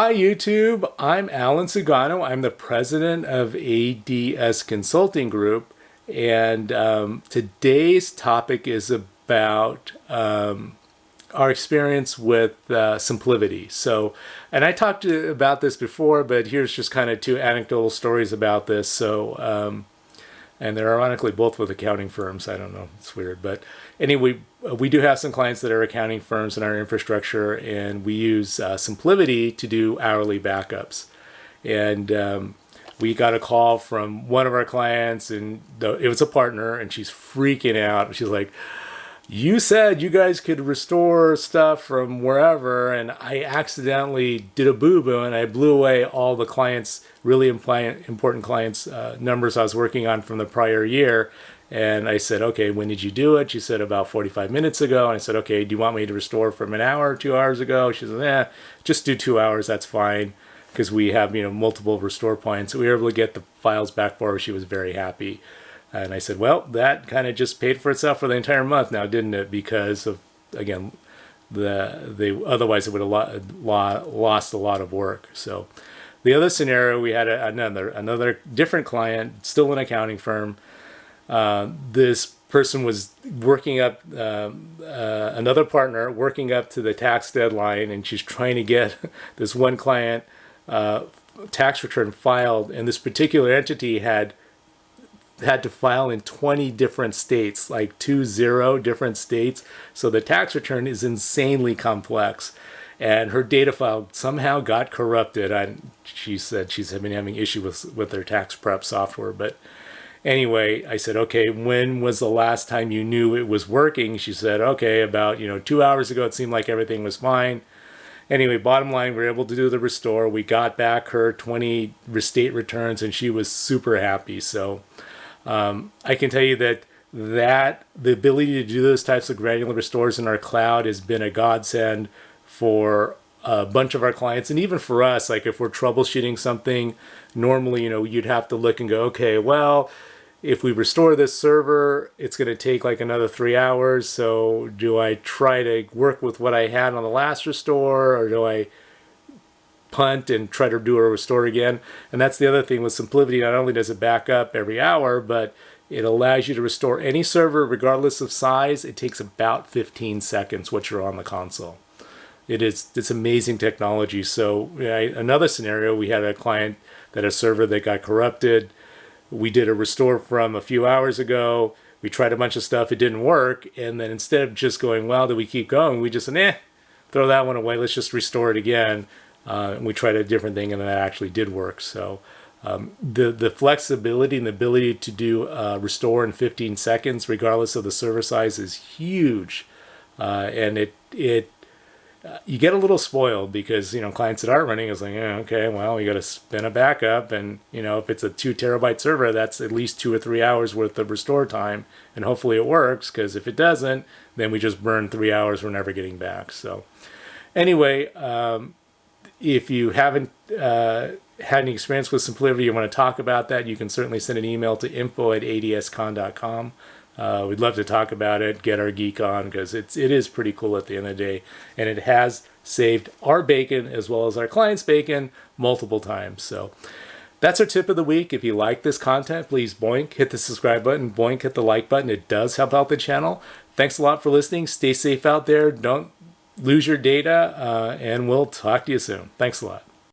Hi YouTube, I'm Alan Sugano. I'm the president of ADS Consulting Group, and today's topic is about our experience with SimpliVity. And I talked about this before, but here's just kind of two anecdotal stories about this. And they're ironically both with accounting firms. I don't know, it's weird. But anyway, we do have some clients that are accounting firms in our infrastructure, and we use SimpliVity to do hourly backups. And we got a call from one of our clients, and it was a partner, and she's freaking out. She's like, you said you guys could restore stuff from wherever, and I accidentally did a boo-boo, and I blew away all the clients, really important clients' numbers I was working on from the prior year. And I said, okay, when did you do it? She said, about 45 minutes ago. And I said, okay, do you want me to restore from an hour or 2 hours ago? She said, yeah, just do 2 hours, that's fine, because we have multiple restore points. So we were able to get the files back for her. She was very happy. And I said, well, that kind of just paid for itself for the entire month now, didn't it? Because of, again, otherwise it would have lost a lot of work. So the other scenario, we had another different client, still an accounting firm. This person was working up, another partner working up to the tax deadline, and she's trying to get this one client tax return filed, and this particular entity had to file in 20 different states, like 20 different states. So the tax return is insanely complex, and her data file somehow got corrupted. She said she's been having issues with her tax prep software. But anyway, I said, okay, when was the last time you knew it was working? She said, okay, about 2 hours ago. It seemed like everything was fine. Anyway, bottom line, we were able to do the restore. We got back her 20 state returns, and she was super happy. So I can tell you that the ability to do those types of granular restores in our cloud has been a godsend for a bunch of our clients, and even for us. Like if we're troubleshooting something, normally you'd have to look and go, okay, well, if we restore this server, it's going to take like another 3 hours. So do I try to work with what I had on the last restore, or do I punt and try to do a restore again? And that's the other thing with SimpliVity. Not only does it back up every hour, but it allows you to restore any server regardless of size. It takes about 15 seconds once you're on the console. It's amazing technology. So another scenario, we had a client that had a server that got corrupted. We did a restore from a few hours ago. We tried a bunch of stuff, it didn't work, and then instead of just going, well, do we keep going, we just said, throw that one away, let's just restore it again. And we tried a different thing, and that actually did work. So the flexibility and the ability to do restore in 15 seconds, regardless of the server size, is huge. And you get a little spoiled because clients that are running is like, okay, well, we got to spin a backup, and if it's a 2 terabyte server, that's at least 2 or 3 hours worth of restore time, and hopefully it works, because if it doesn't, then we just burn 3 hours we're never getting back. So anyway, if you haven't had any experience with SimpliVity, you want to talk about that, you can certainly send an email to info@adscon.com. We'd love to talk about it, get our geek on, because it is pretty cool at the end of the day. And it has saved our bacon as well as our clients' bacon multiple times. So that's our tip of the week. If you like this content, please boink, hit the subscribe button, boink, hit the like button. It does help out the channel. Thanks a lot for listening. Stay safe out there. Don't lose your data, and we'll talk to you soon. Thanks a lot.